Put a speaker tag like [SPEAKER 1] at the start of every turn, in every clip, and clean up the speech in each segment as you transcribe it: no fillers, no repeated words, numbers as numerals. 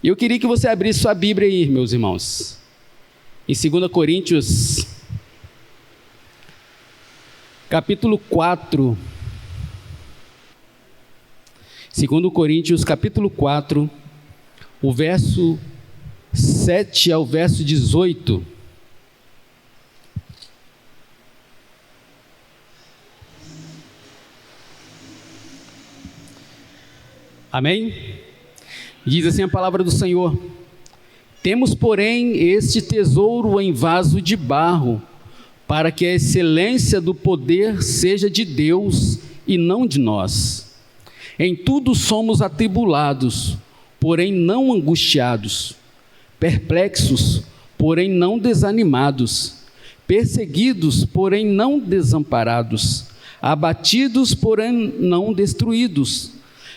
[SPEAKER 1] E eu queria que você abrisse sua Bíblia aí, meus irmãos, em 2 Coríntios, capítulo 4. 2 Coríntios, capítulo 4, o verso 7 ao verso 18. Amém? Diz assim a palavra do Senhor: temos, porém, este tesouro em vaso de barro, para que a excelência do poder seja de Deus e não de nós. Em tudo somos atribulados, porém não angustiados, perplexos, porém não desanimados, perseguidos, porém não desamparados, abatidos, porém não destruídos,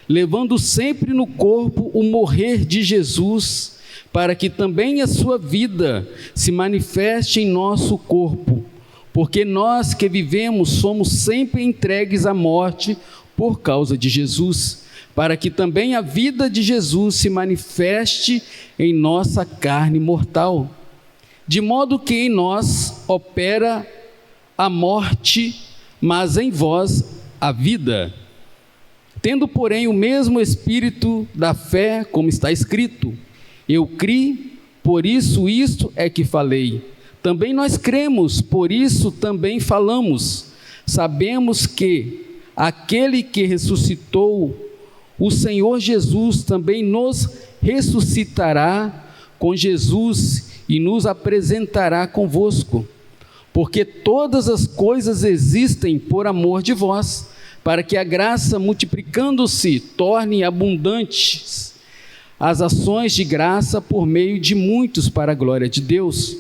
[SPEAKER 1] levando sempre no corpo o morrer de Jesus, para que também a sua vida se manifeste em nosso corpo, porque nós que vivemos somos sempre entregues à morte por causa de Jesus, para que também a vida de Jesus se manifeste em nossa carne mortal, de modo que em nós opera a morte, mas em vós a vida. Tendo, porém, o mesmo espírito da fé, como está escrito: eu criei, por isso isto é que falei. Também nós cremos, por isso também falamos. Sabemos que aquele que ressuscitou o Senhor Jesus também nos ressuscitará com Jesus e nos apresentará convosco. Porque todas as coisas existem por amor de vós, para que a graça, multiplicando-se, torne abundantes as ações de graça por meio de muitos para a glória de Deus.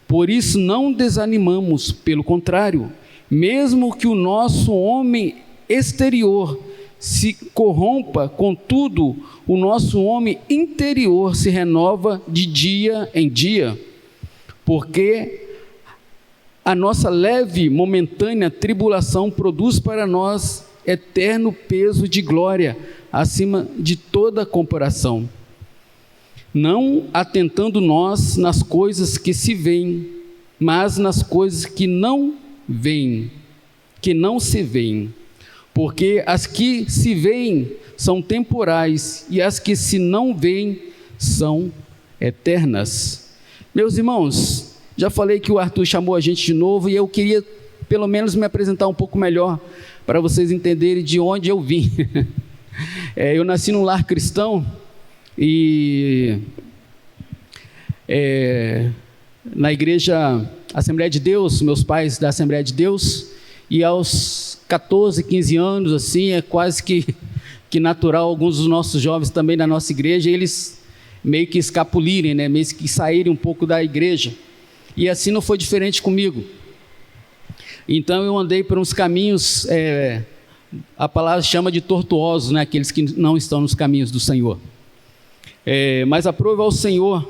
[SPEAKER 1] Por isso não desanimamos, pelo contrário, mesmo que o nosso homem exterior se corrompa, contudo, o nosso homem interior se renova de dia em dia, porque a nossa leve, momentânea tribulação produz para nós eterno peso de glória, acima de toda comparação. Não atentando nós nas coisas que se veem, mas nas coisas que não veem, que não se veem. Porque as que se veem são temporais, e as que se não veem são eternas. Meus irmãos, já falei que o Arthur chamou a gente de novo, e eu queria pelo menos me apresentar um pouco melhor, para vocês entenderem de onde eu vim. Eu nasci num lar cristão, e na igreja Assembleia de Deus, meus pais da Assembleia de Deus, e aos 14, 15 anos, assim, é quase que natural, alguns dos nossos jovens também da nossa igreja, eles meio que escapulirem, né? Meio que saírem um pouco da igreja. E assim não foi diferente comigo. Então eu andei por uns caminhos, a palavra chama de tortuosos, né? Aqueles que não estão nos caminhos do Senhor. Mas aprove ao Senhor,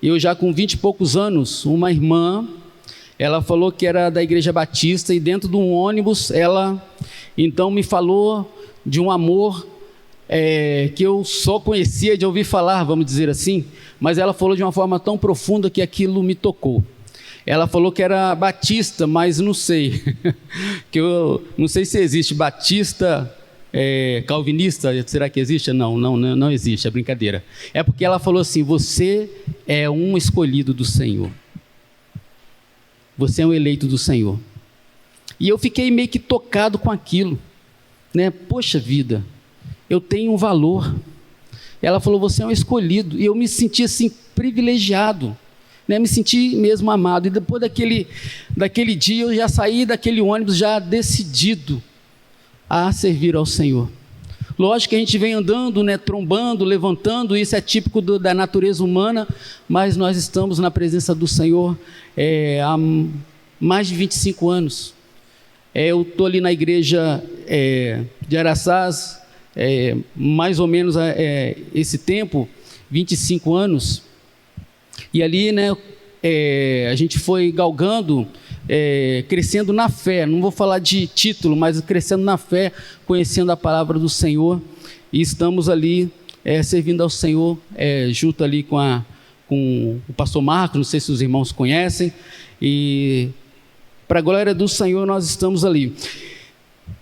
[SPEAKER 1] eu já com 20 e poucos anos, uma irmã, ela falou que era da Igreja Batista, e dentro de um ônibus, ela então me falou de um amor que eu só conhecia de ouvir falar, vamos dizer assim, mas ela falou de uma forma tão profunda que aquilo me tocou. Ela falou que era batista, mas não sei, que eu não sei se existe batista calvinista, será que existe? Não existe, é brincadeira. É porque ela falou assim: você é um escolhido do Senhor, você é um eleito do Senhor. E eu fiquei meio que tocado com aquilo, né? Poxa vida, eu tenho um valor. Ela falou: você é um escolhido, e eu me senti assim privilegiado, né? Me senti mesmo amado. E depois daquele dia eu já saí daquele ônibus já decidido a servir ao Senhor. Lógico que a gente vem andando, né, trombando, levantando, isso é típico da natureza humana, mas nós estamos na presença do Senhor há mais de 25 anos. Eu estou ali na igreja de Araçás, mais ou menos esse tempo, 25 anos, e ali, né, a gente foi galgando, crescendo na fé, não vou falar de título, mas crescendo na fé, conhecendo a palavra do Senhor, e estamos ali servindo ao Senhor, junto ali com o pastor Marcos, não sei se os irmãos conhecem, e para a glória do Senhor nós estamos ali.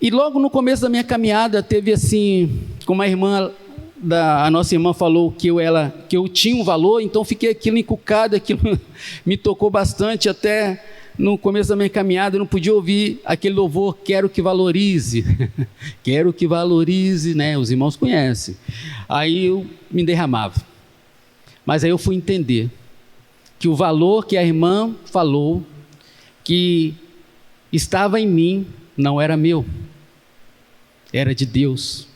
[SPEAKER 1] E logo no começo da minha caminhada teve assim, como a nossa irmã falou que eu tinha um valor, então fiquei aquilo encucado, aquilo me tocou bastante. Até no começo da minha caminhada eu não podia ouvir aquele louvor, quero que valorize, quero que valorize, né? Os irmãos conhecem. Aí eu me derramava, mas aí eu fui entender que o valor que a irmã falou, que estava em mim, não era meu, era de Deus.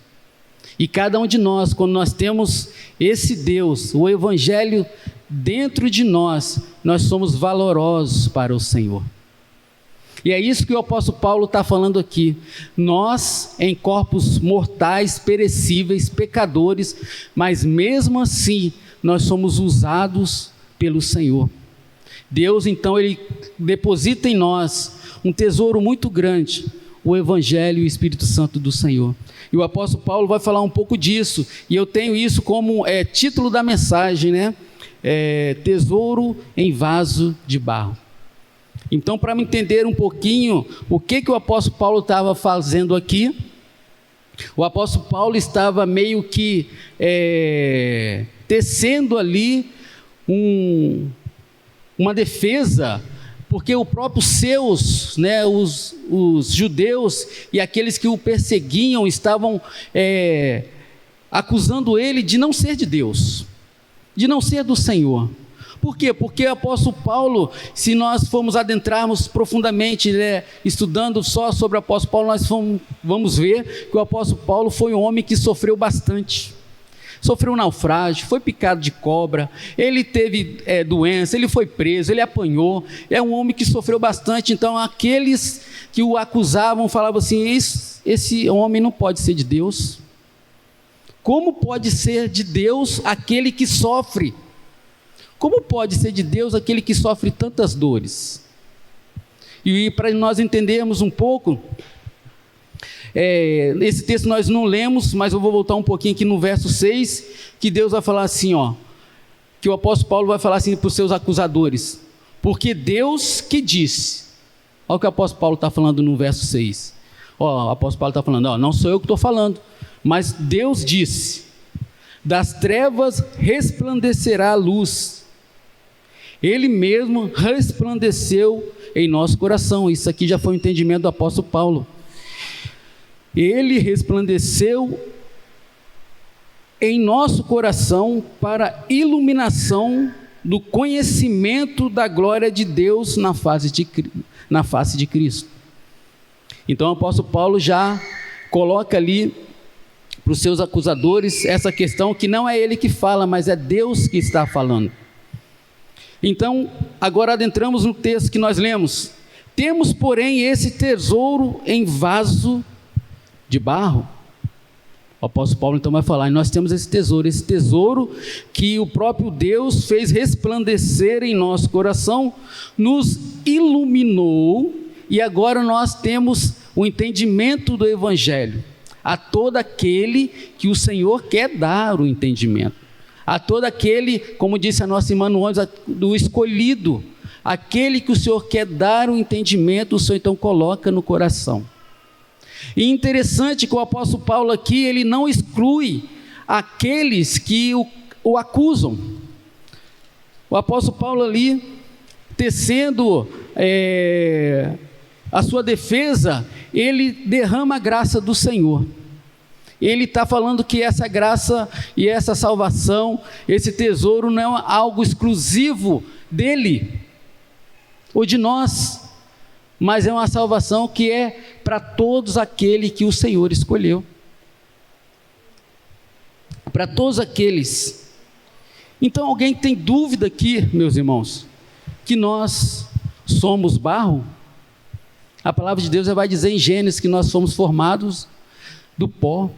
[SPEAKER 1] E cada um de nós, quando nós temos esse Deus, o Evangelho dentro de nós, nós somos valorosos para o Senhor. E é isso que o apóstolo Paulo está falando aqui. Nós, em corpos mortais, perecíveis, pecadores, mas mesmo assim, nós somos usados pelo Senhor. Deus, então, Ele deposita em nós um tesouro muito grande, o Evangelho e o Espírito Santo do Senhor. E o apóstolo Paulo vai falar um pouco disso, e eu tenho isso como título da mensagem, né? Tesouro em vaso de barro. Então, para me entender um pouquinho o que o apóstolo Paulo estava fazendo aqui, o apóstolo Paulo estava meio que tecendo ali uma defesa, porque o próprio seus, né, os judeus e aqueles que o perseguiam estavam acusando ele de não ser de Deus, de não ser do Senhor. Por quê? Porque o apóstolo Paulo, se nós formos adentrarmos profundamente, estudando só sobre o apóstolo Paulo, nós vamos ver que o apóstolo Paulo foi um homem que sofreu bastante. Sofreu um naufrágio, foi picado de cobra, ele teve doença, ele foi preso, ele apanhou. É um homem que sofreu bastante. Então aqueles que o acusavam falavam assim: esse homem não pode ser de Deus. Como pode ser de Deus aquele que sofre? Como pode ser de Deus aquele que sofre tantas dores? E para nós entendermos um pouco, esse texto nós não lemos, mas eu vou voltar um pouquinho aqui no verso 6, que Deus vai falar assim, que o apóstolo Paulo vai falar assim para os seus acusadores: porque Deus que disse. Olha o que o apóstolo Paulo está falando no verso 6. O apóstolo Paulo está falando, não sou eu que estou falando, mas Deus disse: das trevas resplandecerá a luz. Ele mesmo resplandeceu em nosso coração. Isso aqui já foi o entendimento do apóstolo Paulo. Ele resplandeceu em nosso coração para iluminação do conhecimento da glória de Deus na face de Cristo. Então o apóstolo Paulo já coloca ali para os seus acusadores essa questão que não é ele que fala, mas é Deus que está falando. Então, agora adentramos no texto que nós lemos. Temos, porém, esse tesouro em vaso de barro. O apóstolo Paulo então vai falar, e nós temos esse tesouro que o próprio Deus fez resplandecer em nosso coração, nos iluminou, e agora nós temos o entendimento do Evangelho, a todo aquele que o Senhor quer dar o entendimento, a todo aquele, como disse a nossa irmã no ônibus, do escolhido, aquele que o Senhor quer dar o entendimento, o Senhor então coloca no coração. E interessante que o apóstolo Paulo aqui, ele não exclui aqueles que o acusam. O apóstolo Paulo ali, tecendo a sua defesa, ele derrama a graça do Senhor. Ele está falando que essa graça e essa salvação, esse tesouro não é algo exclusivo dele ou de nós, mas é uma salvação que é para todos aqueles que o Senhor escolheu. Para todos aqueles. Então alguém tem dúvida aqui, meus irmãos, que nós somos barro? A palavra de Deus vai dizer em Gênesis que nós fomos formados do pó.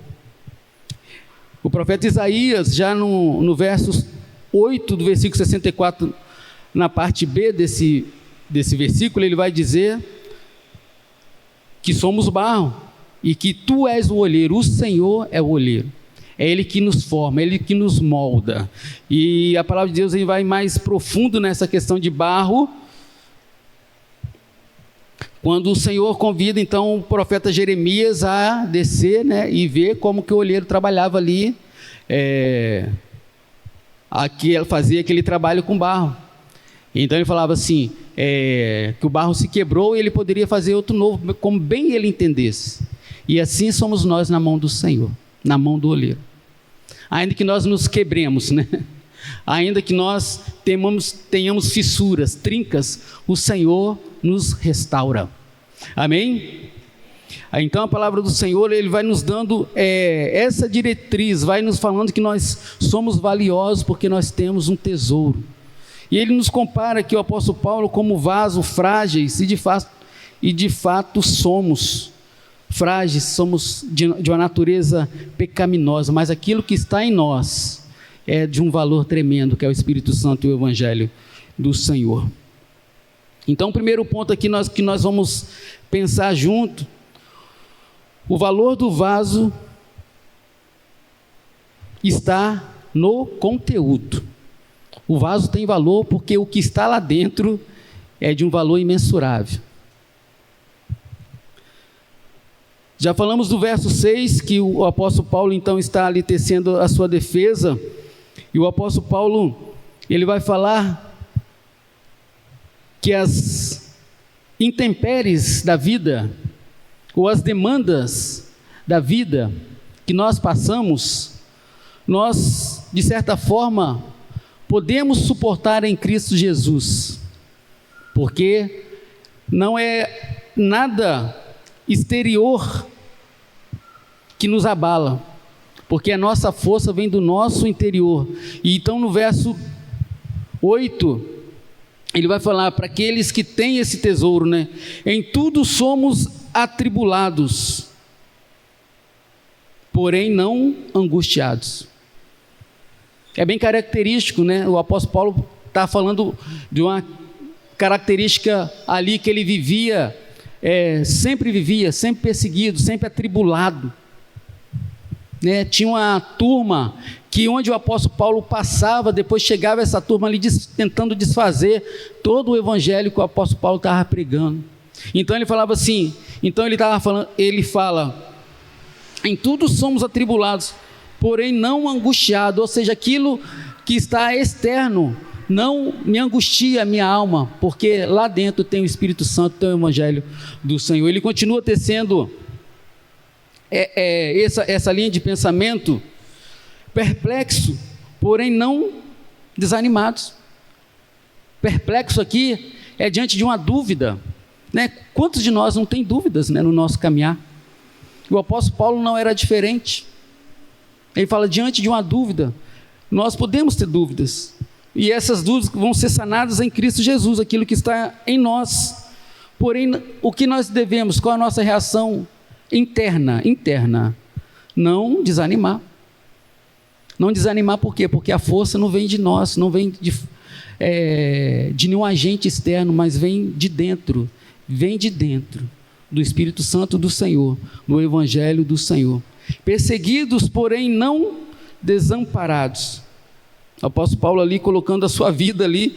[SPEAKER 1] O profeta Isaías, já no verso 8 do versículo 64, na parte B desse versículo, ele vai dizer que somos barro e que tu és o olheiro, o Senhor é o olheiro. É Ele que nos forma, é Ele que nos molda. E a palavra de Deus aí vai mais profundo nessa questão de barro, quando o Senhor convida então o profeta Jeremias a descer, né, e ver como que o olheiro trabalhava ali, fazia aquele trabalho com barro. Então ele falava assim, que o barro se quebrou e ele poderia fazer outro novo, como bem ele entendesse. E assim somos nós na mão do Senhor, na mão do olheiro. Ainda que nós nos quebremos, né? Ainda que nós tenhamos fissuras, trincas, o Senhor nos restaura. Amém? Então a palavra do Senhor, Ele vai nos dando essa diretriz, vai nos falando que nós somos valiosos porque nós temos um tesouro. E Ele nos compara aqui, o apóstolo Paulo, como vaso frágeis, e de fato somos frágeis, somos de uma natureza pecaminosa, mas aquilo que está em nós é de um valor tremendo, que é o Espírito Santo e o Evangelho do Senhor. Então o primeiro ponto aqui que nós vamos pensar junto, o valor do vaso está no conteúdo. O vaso tem valor porque o que está lá dentro é de um valor imensurável. Já falamos do verso 6, que o apóstolo Paulo então está ali tecendo a sua defesa, e o apóstolo Paulo, ele vai falar que as intempéries da vida, ou as demandas da vida que nós passamos, nós, de certa forma, podemos suportar em Cristo Jesus, porque não é nada exterior que nos abala, porque a nossa força vem do nosso interior. E então no verso 8, ele vai falar para aqueles que têm esse tesouro, né? Em tudo somos atribulados, porém não angustiados. É bem característico, né? O apóstolo Paulo está falando de uma característica ali que ele vivia, sempre perseguido, sempre atribulado, né? Tinha uma turma que onde o apóstolo Paulo passava, depois chegava essa turma ali tentando desfazer todo o evangelho que o apóstolo Paulo estava pregando. Então ele falava assim, ele fala, em tudo somos atribulados, porém não angustiados, ou seja, aquilo que está externo não me angustia a minha alma, porque lá dentro tem o Espírito Santo, tem o Evangelho do Senhor. Ele continua tecendo essa linha de pensamento, perplexo, porém não desanimados. Perplexo aqui é diante de uma dúvida, né? Quantos de nós não tem dúvidas, né, no nosso caminhar? O apóstolo Paulo não era diferente. Ele fala, diante de uma dúvida, nós podemos ter dúvidas, e essas dúvidas vão ser sanadas em Cristo Jesus, aquilo que está em nós. Porém, o que nós devemos, qual a nossa reação interna? Não desanimar. Não desanimar por quê? Porque a força não vem de nós, não vem de nenhum agente externo, mas vem de dentro do Espírito Santo do Senhor, do Evangelho do Senhor. Perseguidos, porém não desamparados. O apóstolo Paulo ali colocando a sua vida ali,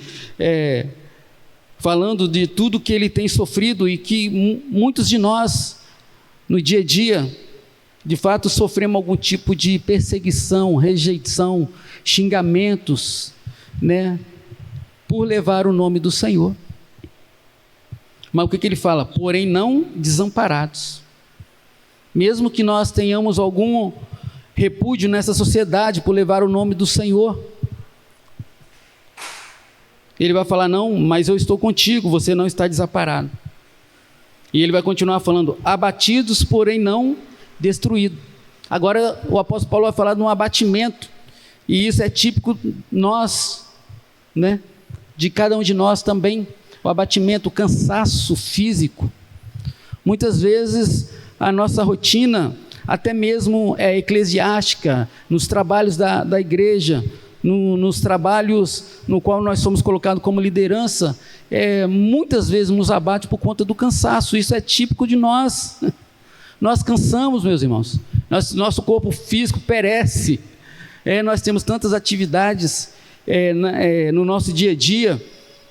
[SPEAKER 1] falando de tudo que ele tem sofrido, e que muitos de nós, no dia a dia, de fato sofremos algum tipo de perseguição, rejeição, xingamentos, né, por levar o nome do Senhor. Mas o que ele fala? Porém não desamparados. Mesmo que nós tenhamos algum repúdio nessa sociedade por levar o nome do Senhor, ele vai falar, não, mas eu estou contigo, você não está desamparado. E ele vai continuar falando, abatidos, porém não destruídos. Agora o apóstolo Paulo vai falar de um abatimento, e isso é típico nós, né, de cada um de nós também, o abatimento, o cansaço físico. Muitas vezes a nossa rotina, até mesmo eclesiástica, nos trabalhos da igreja, nos trabalhos no qual nós somos colocados como liderança, muitas vezes nos abate por conta do cansaço. Isso é típico de nós. Nós cansamos, meus irmãos. Nosso corpo físico perece. Nós temos tantas atividades no nosso dia a dia,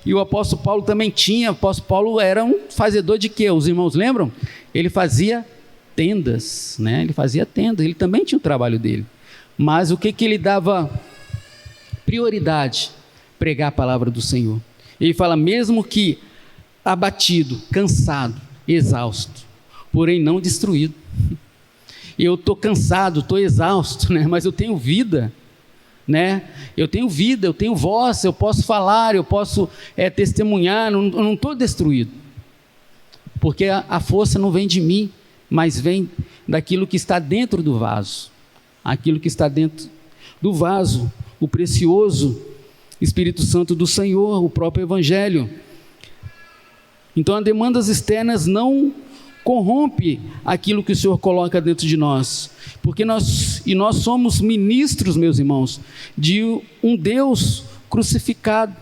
[SPEAKER 1] e o apóstolo Paulo também tinha. O apóstolo Paulo era um fazedor de quê? Os irmãos lembram? Ele fazia tendas, né? Ele fazia tendas, ele também tinha o trabalho dele. Mas o que ele dava prioridade? Pregar a palavra do Senhor. Ele fala, mesmo que abatido, cansado, exausto, porém não destruído. Eu estou cansado, estou exausto, né? Mas eu tenho vida, né? Eu tenho vida, eu tenho voz, eu posso falar, eu posso testemunhar, eu não estou destruído, porque a força não vem de mim, mas vem daquilo que está dentro do vaso, aquilo que está dentro do vaso, o precioso Espírito Santo do Senhor, o próprio Evangelho. Então, as demandas externas não corrompe aquilo que o Senhor coloca dentro de nós, porque nós somos ministros, meus irmãos, de um Deus crucificado.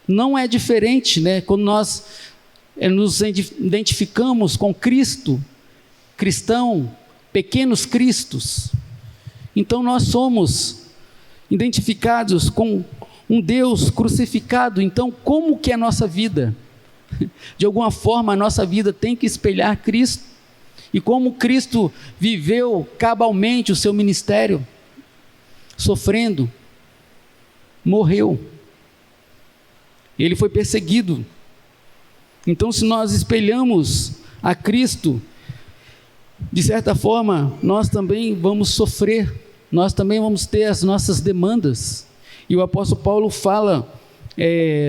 [SPEAKER 1] Não é diferente, né? Quando nós nos identificamos com Cristo, cristão, pequenos cristos, então nós somos identificados com um Deus crucificado. Então, como que é a nossa vida? De alguma forma, a nossa vida tem que espelhar Cristo. E como Cristo viveu cabalmente o seu ministério, sofrendo, morreu, ele foi perseguido. Então, se nós espelhamos a Cristo, de certa forma, nós também vamos sofrer, nós também vamos ter as nossas demandas. E o apóstolo Paulo fala,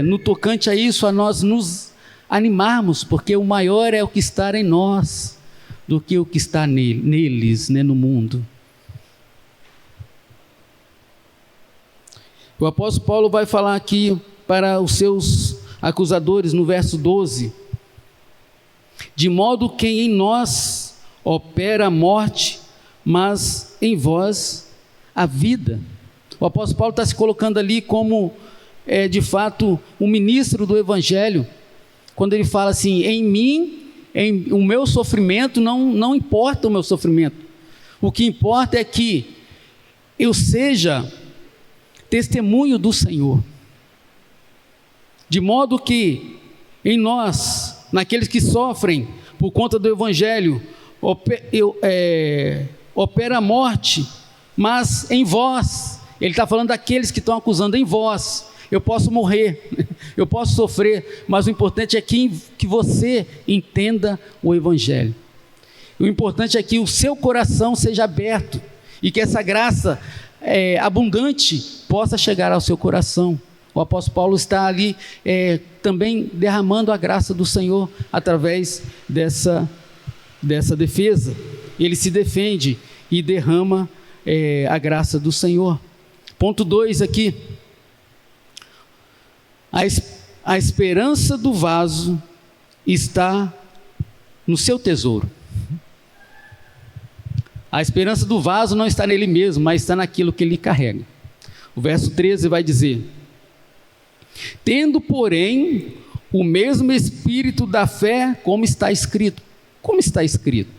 [SPEAKER 1] no tocante a isso, a nós nos animarmos, porque o maior é o que está em nós, do que o que está neles, né, no mundo. O apóstolo Paulo vai falar aqui para os seus acusadores, no verso 12, de modo que em nós opera a morte, mas em vós a vida. O apóstolo Paulo está se colocando ali como, de fato, um ministro do Evangelho, quando ele fala assim, em mim, o meu sofrimento, não importa o meu sofrimento, o que importa é que eu seja testemunho do Senhor, de modo que em nós, naqueles que sofrem por conta do Evangelho, opera a morte, mas em vós, ele está falando daqueles que estão acusando, em vós, eu posso morrer, eu posso sofrer, mas o importante é que você entenda o Evangelho. O importante é que o seu coração seja aberto e que essa graça abundante possa chegar ao seu coração. O apóstolo Paulo está ali também derramando a graça do Senhor através dessa defesa. Ele se defende e derrama a graça do Senhor. Ponto 2 aqui. A esperança do vaso está no seu tesouro. A esperança do vaso não está nele mesmo, mas está naquilo que ele carrega. O verso 13 vai dizer: tendo, porém, o mesmo espírito da fé, como está escrito. Como está escrito?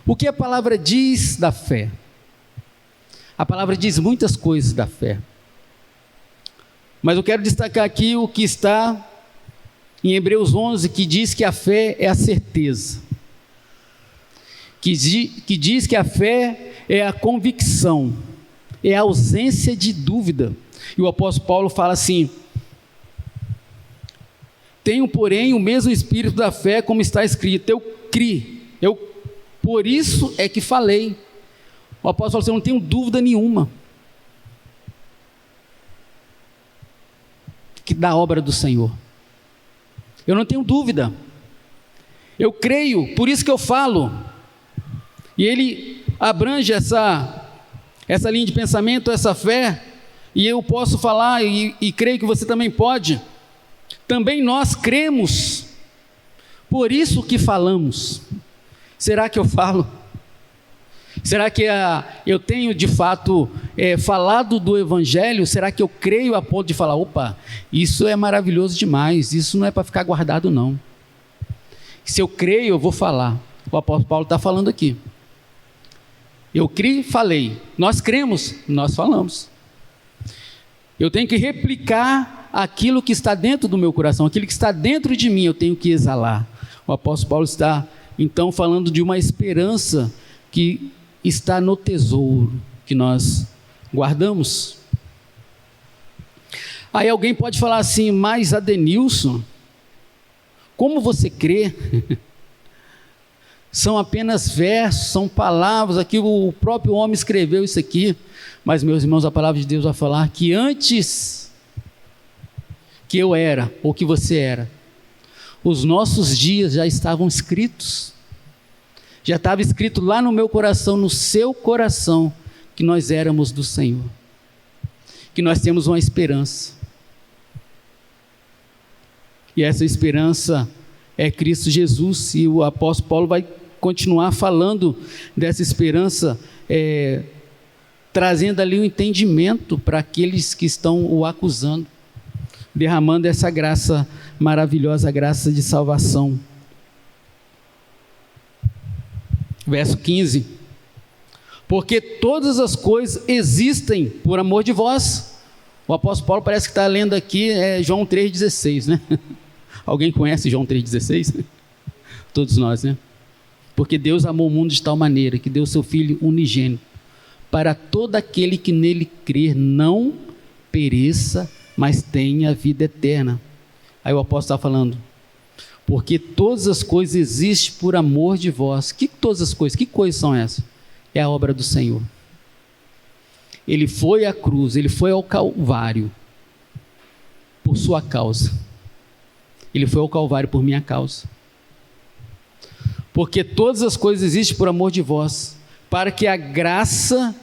[SPEAKER 1] O que a palavra diz da fé? A palavra diz muitas coisas da fé, mas eu quero destacar aqui o que está em Hebreus 11, que diz que a fé é a certeza, que diz que a fé é a convicção, é a ausência de dúvida. E o apóstolo Paulo fala assim: tenho, porém, o mesmo espírito da fé, como está escrito, eu criei, por isso é que falei. O apóstolo falou assim: eu não tenho dúvida nenhuma da obra do Senhor, eu não tenho dúvida, eu creio, por isso que eu falo. E ele abrange essa linha de pensamento, essa fé, e eu posso falar, e creio que você também pode. Também nós cremos, por isso que falamos. Será que eu falo? Será que eu tenho de fato falado do Evangelho? Será que eu creio a ponto de falar, opa, isso é maravilhoso demais, isso não é para ficar guardado não. Se eu creio, eu vou falar. o apóstolo Paulo está falando aqui. Eu criei, falei. Nós cremos, nós falamos. Eu tenho que replicar aquilo que está dentro do meu coração, aquilo que está dentro de mim, eu tenho que exalar. O apóstolo Paulo está, então, falando de uma esperança que está no tesouro que nós guardamos. Aí alguém pode falar assim, mas Adenilson, como você crê? São apenas versos, são palavras, aqui o próprio homem escreveu isso aqui, mas meus irmãos, a palavra de Deus vai falar que antes que eu era, ou que você era, os nossos dias já estavam escritos, já estava escrito lá no meu coração, no seu coração, que nós éramos do Senhor, que nós temos uma esperança, e essa esperança é Cristo Jesus, e o apóstolo Paulo vai continuar falando dessa esperança, trazendo ali o entendimento para aqueles que estão o acusando, derramando essa graça maravilhosa, a graça de salvação. Verso 15: porque todas as coisas existem por amor de vós. O apóstolo Paulo parece que está lendo aqui João 3,16, né? Alguém conhece João 3,16? Todos nós, né? Porque Deus amou o mundo de tal maneira que deu seu Filho unigênito, para todo aquele que nele crer não pereça, mas tenha vida eterna. Aí o apóstolo está falando, porque todas as coisas existem por amor de vós. Que todas as coisas? Que coisas são essas? É a obra do Senhor. Ele foi à cruz, ele foi ao Calvário por sua causa. Ele foi ao Calvário por minha causa. Porque todas as coisas existem por amor de vós, para que a graça,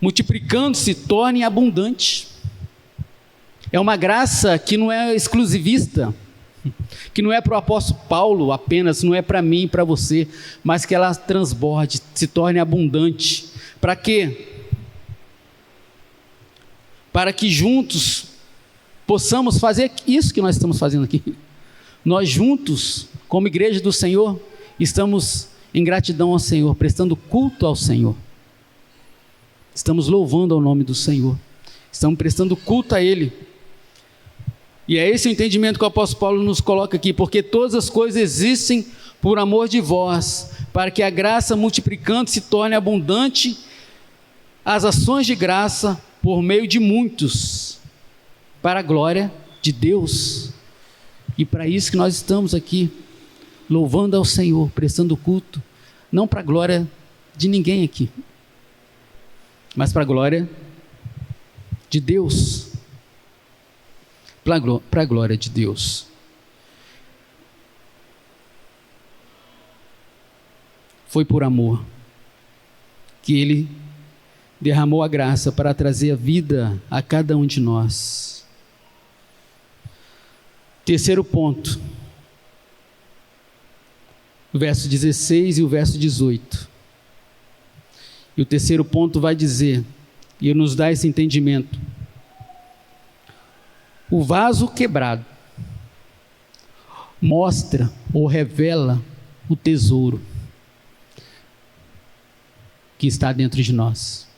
[SPEAKER 1] multiplicando-se, torne abundante. É uma graça que não é exclusivista, que não é para o apóstolo Paulo apenas, não é para mim e para você, mas que ela transborde, se torne abundante. Para quê? Para que juntos possamos fazer isso que nós estamos fazendo aqui. Nós juntos, como igreja do Senhor, estamos em gratidão ao Senhor, prestando culto ao Senhor. Estamos louvando ao nome do Senhor. Estamos prestando culto a Ele. E é esse o entendimento que o apóstolo Paulo nos coloca aqui, porque todas as coisas existem por amor de vós, para que a graça multiplicando se torne abundante, as ações de graça por meio de muitos, para a glória de Deus. E para isso que nós estamos aqui, louvando ao Senhor, prestando culto, não para a glória de ninguém aqui, mas para a glória de Deus. Para a glória de Deus. Foi por amor que Ele derramou a graça para trazer a vida a cada um de nós. Terceiro ponto, o verso 16 e o verso 18. E o terceiro ponto vai dizer, e nos dá esse entendimento: o vaso quebrado mostra ou revela o tesouro que está dentro de nós.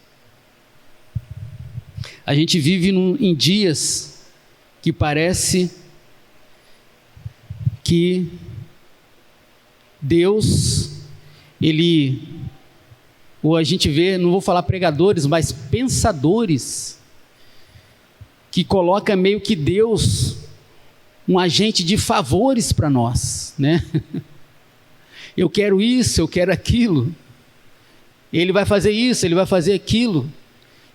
[SPEAKER 1] A gente vive em dias que parece que Deus, ou a gente vê, não vou falar pregadores, mas pensadores, que coloca meio que Deus um agente de favores para nós, né? Eu quero isso, eu quero aquilo, Ele vai fazer isso, Ele vai fazer aquilo,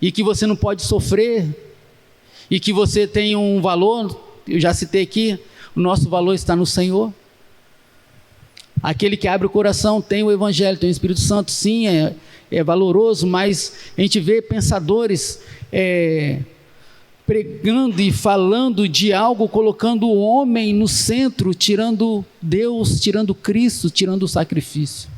[SPEAKER 1] e que você não pode sofrer, e que você tem um valor. Eu já citei aqui, o nosso valor está no Senhor. Aquele que abre o coração tem o Evangelho, tem o Espírito Santo, sim, é valoroso, mas a gente vê pensadores pregando e falando de algo, colocando o homem no centro, tirando Deus, tirando Cristo, tirando o sacrifício.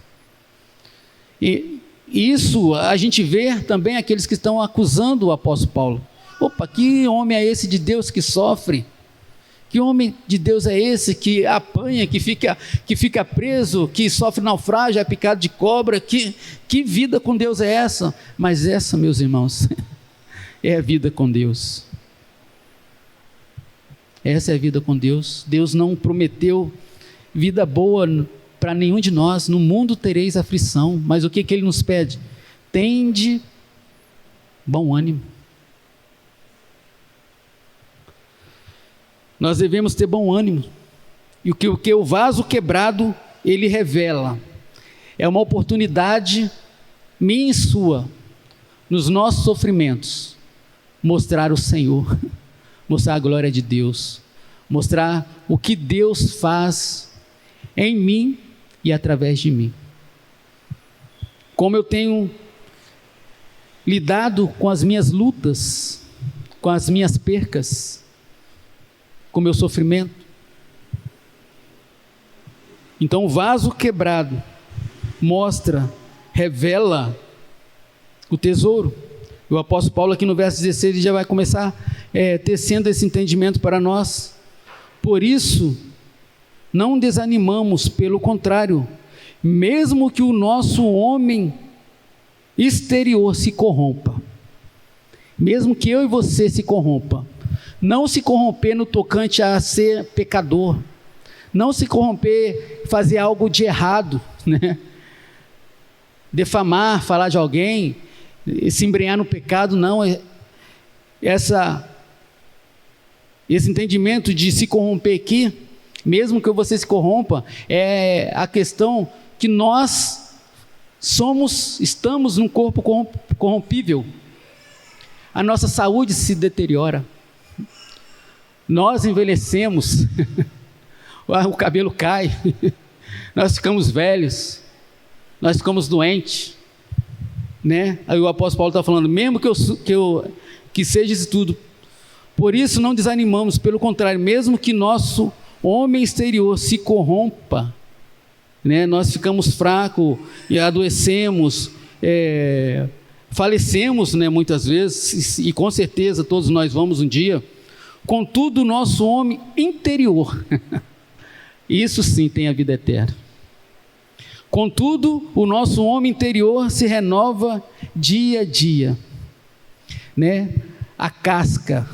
[SPEAKER 1] E isso a gente vê também aqueles que estão acusando o apóstolo Paulo. Opa, que homem é esse de Deus que sofre? Que homem de Deus é esse que apanha, que fica preso, que sofre naufrágio, é picado de cobra? Que vida com Deus é essa? Mas essa, meus irmãos, é a vida com Deus. Essa é a vida com Deus. Deus não prometeu vida boa para nenhum de nós. No mundo tereis aflição, mas o que Ele nos pede? Tende bom ânimo. Nós devemos ter bom ânimo. E o que o vaso quebrado, ele revela. É uma oportunidade minha e sua, nos nossos sofrimentos, mostrar o Senhor, mostrar a glória de Deus, mostrar o que Deus faz em mim e através de mim. Como eu tenho lidado com as minhas lutas, com as minhas percas, com o meu sofrimento. Então o vaso quebrado mostra, revela o tesouro. O apóstolo Paulo aqui no verso 16 ele já vai começar tecendo esse entendimento para nós. Por isso não desanimamos, pelo contrário, mesmo que o nosso homem exterior se corrompa, mesmo que eu e você se corrompa, não se corromper no tocante a ser pecador, não se corromper, fazer algo de errado, né? Defamar, falar de alguém, se embrenhar no pecado, não. Esse entendimento de se corromper aqui, mesmo que você se corrompa, é a questão que nós estamos num corpo corrompível. A nossa saúde se deteriora. Nós envelhecemos, o cabelo cai, nós ficamos velhos, nós ficamos doentes, né? Aí o apóstolo Paulo está falando, mesmo que seja isso tudo, por isso não desanimamos, pelo contrário, mesmo que nosso homem exterior se corrompa, né? Nós ficamos fracos e adoecemos, falecemos, né? Muitas vezes, e com certeza todos nós vamos um dia. Contudo, o nosso homem interior, isso sim tem a vida eterna. Contudo, o nosso homem interior se renova dia a dia, né? A casca,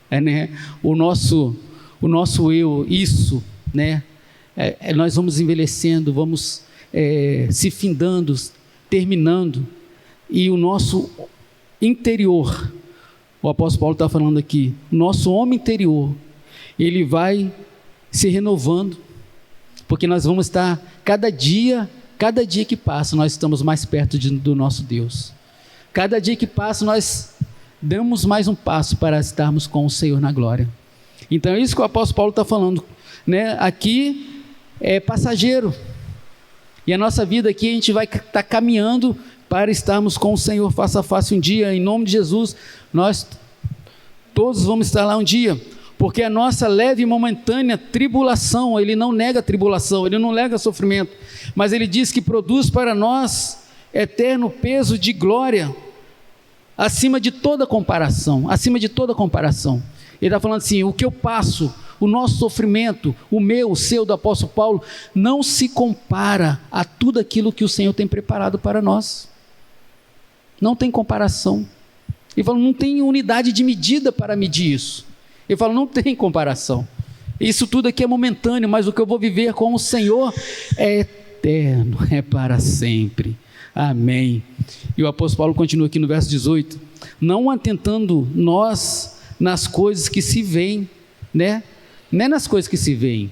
[SPEAKER 1] né? O nosso eu, isso, né? Nós vamos envelhecendo, vamos se findando, terminando, e o nosso interior, o apóstolo Paulo está falando aqui, nosso homem interior, ele vai se renovando, porque nós vamos estar, cada dia que passa, nós estamos mais perto do nosso Deus. Cada dia que passa, nós damos mais um passo para estarmos com o Senhor na glória. Então é isso que o apóstolo Paulo está falando, né? Aqui é passageiro, e a nossa vida aqui a gente vai estar caminhando para estarmos com o Senhor face a face um dia, em nome de Jesus. Nós todos vamos estar lá um dia, porque a nossa leve e momentânea tribulação, ele não nega a tribulação, ele não nega sofrimento, mas ele diz que produz para nós eterno peso de glória, acima de toda comparação, Ele está falando assim, o que eu passo, o nosso sofrimento, o meu, o seu, do apóstolo Paulo, não se compara a tudo aquilo que o Senhor tem preparado para nós. Não tem comparação. Ele fala, não tem unidade de medida para medir isso. Ele fala, não tem comparação. Isso tudo aqui é momentâneo, mas o que eu vou viver com o Senhor é eterno, é para sempre. Amém. E o apóstolo Paulo continua aqui no verso 18, não atentando nós nas coisas que se veem, né? Não é nas coisas que se veem.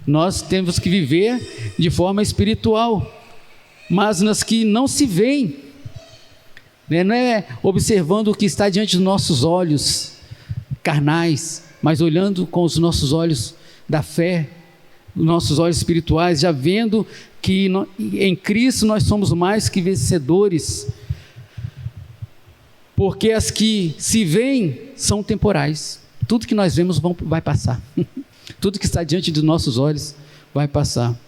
[SPEAKER 1] Nós temos que viver de forma espiritual, mas nas que não se veem, né? Não é observando o que está diante dos nossos olhos carnais, mas olhando com os nossos olhos da fé, os nossos olhos espirituais, já vendo que em Cristo nós somos mais que vencedores, porque as que se veem são temporais. Tudo que nós vemos vai passar. Tudo que está diante dos nossos olhos vai passar.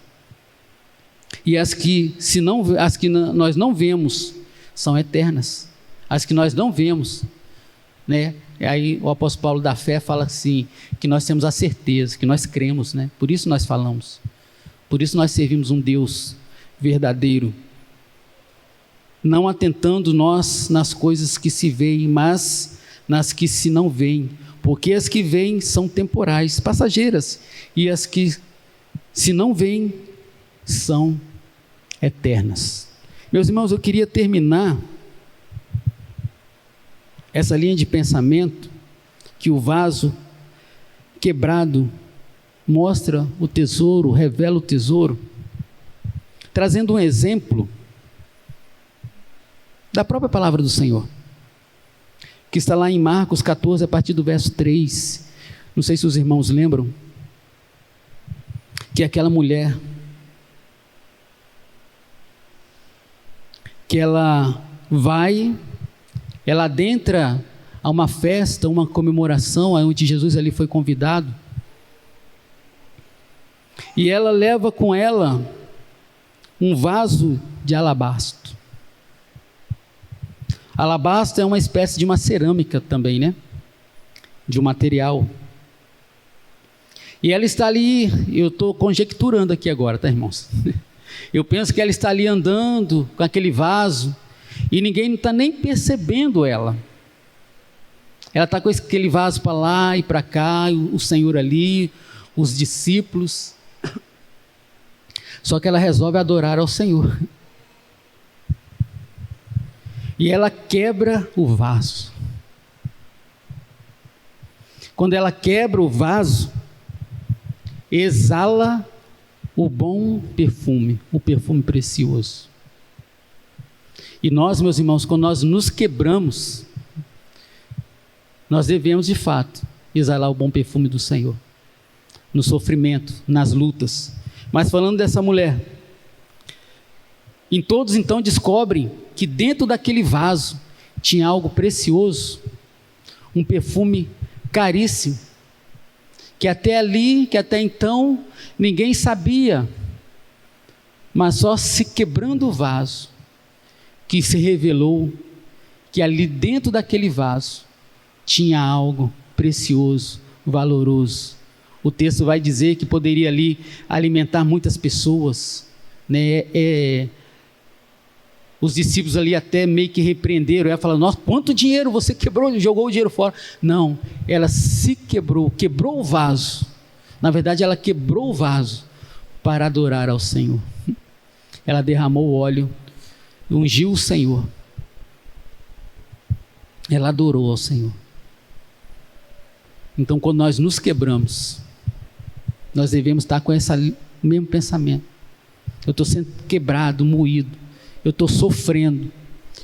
[SPEAKER 1] E as que nós não vemos são eternas. As que nós não vemos né? E aí o apóstolo Paulo da fé fala assim, que nós temos a certeza, que nós cremos, né? Por isso nós falamos, por isso nós servimos um Deus verdadeiro, não atentando nós nas coisas que se veem, mas nas que se não veem, porque as que veem são temporais, passageiras, e as que se não veem são eternas. Meus irmãos, eu queria terminar essa linha de pensamento, que o vaso quebrado mostra o tesouro, revela o tesouro, trazendo um exemplo da própria palavra do Senhor, que está lá em Marcos 14, a partir do verso 3. Não sei se os irmãos lembram, que aquela mulher, que ela adentra a uma festa, uma comemoração, onde Jesus ali foi convidado, e ela leva com ela um vaso de alabastro. Alabastro é uma espécie de uma cerâmica também, né? De um material. E ela está ali, eu estou conjecturando aqui agora, tá, irmãos? Eu penso que ela está ali andando com aquele vaso, e ninguém não está nem percebendo ela. Ela está com aquele vaso para lá e para cá, o Senhor ali, os discípulos. Só que ela resolve adorar ao Senhor. E ela quebra o vaso. Quando ela quebra o vaso, exala o bom perfume, o perfume precioso. E nós, meus irmãos, quando nós nos quebramos, nós devemos de fato exalar o bom perfume do Senhor, no sofrimento, nas lutas. Mas falando dessa mulher, em todos então descobrem que dentro daquele vaso tinha algo precioso, um perfume caríssimo, que até ali, que até então ninguém sabia, mas só se quebrando o vaso, que se revelou que ali dentro daquele vaso tinha algo precioso, valoroso. O texto vai dizer que poderia ali alimentar muitas pessoas, né? Os discípulos ali até meio que repreenderam, ela falou: nossa, quanto dinheiro você quebrou, jogou o dinheiro fora. Não, ela se quebrou o vaso. Na verdade, ela quebrou o vaso para adorar ao Senhor. Ela derramou o óleo, ungiu o Senhor. Ela adorou ao Senhor. Então, quando nós nos quebramos, nós devemos estar com esse mesmo pensamento. Eu estou sendo quebrado, moído, eu estou sofrendo,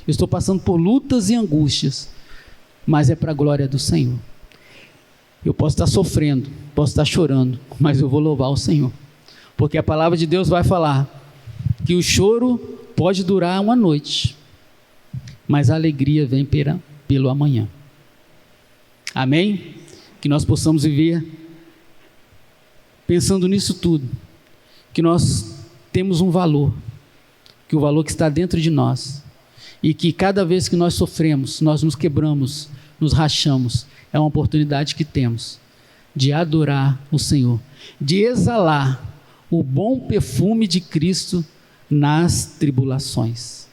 [SPEAKER 1] eu estou passando por lutas e angústias, mas é para a glória do Senhor. Eu posso estar sofrendo, posso estar chorando, mas eu vou louvar o Senhor, porque a palavra de Deus vai falar que o choro pode durar uma noite, mas a alegria vem pelo amanhã. Amém? Que nós possamos viver pensando nisso tudo, que nós temos um valor, que o valor que está dentro de nós, e que cada vez que nós sofremos, nós nos quebramos, nos rachamos, é uma oportunidade que temos de adorar o Senhor, de exalar o bom perfume de Cristo nas tribulações.